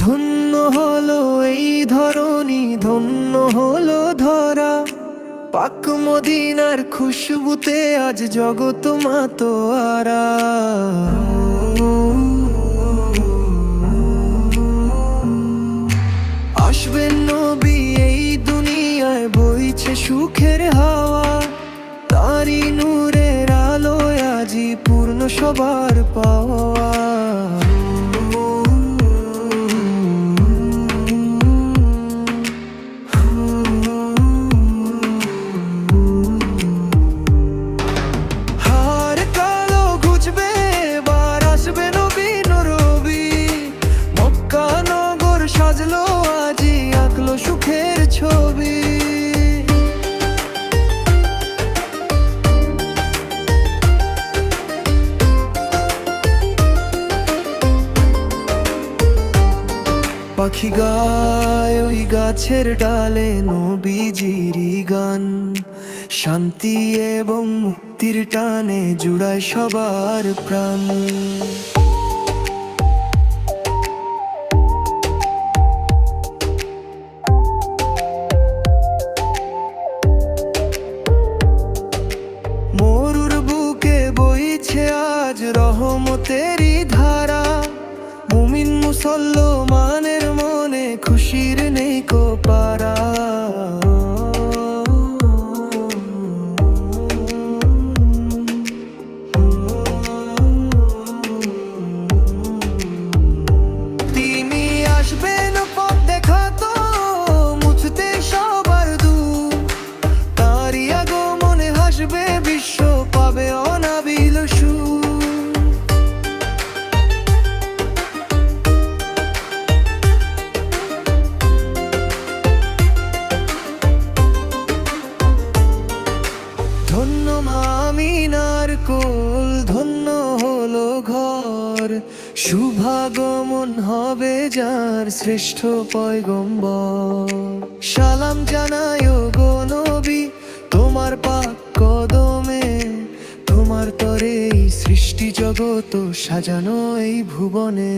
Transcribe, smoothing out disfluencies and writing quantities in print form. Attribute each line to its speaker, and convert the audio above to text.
Speaker 1: ধন্য হলো এই ধরনী, ধন্য হলো ধরা, পাক মদিনার খুশবুতে আজ জগৎ মাতোয়ারা। আসবেন নবী এই দুনিয়ায়, বইছে সুখের হাওয়া, তারি নূরের আলোয় আজি পূর্ণ সবার পাওয়া। সাজলো আজি আঁকলো সুখের ছবি। পাখি গায় ওই গাছের ডালে নবীজিরি গান, শান্তি এবং মুক্তির টানে জুড়ায় সবার প্রাণ। মরুর বুকে বইছে আজ রহমতেরই ধারা, মুমিন মুসলমানের মনে খুশির নেই কো পারা। তিনি আসবেন পথ দেখাতো, মুছতে সবার দূর, তারই আগমনে হাসবে বিশ্ব, পাবে অনাবিল সুর। ধন্য আমিনার কোল, ধন্য হলো ঘর, শুভাগমন হবে যার শ্রেষ্ঠ পয়গম্বর। সালাম জানায় গো নবী তোমার পাক কদমে, তোমার তরে সৃষ্টি জগৎ সাজানো এই ভুবনে।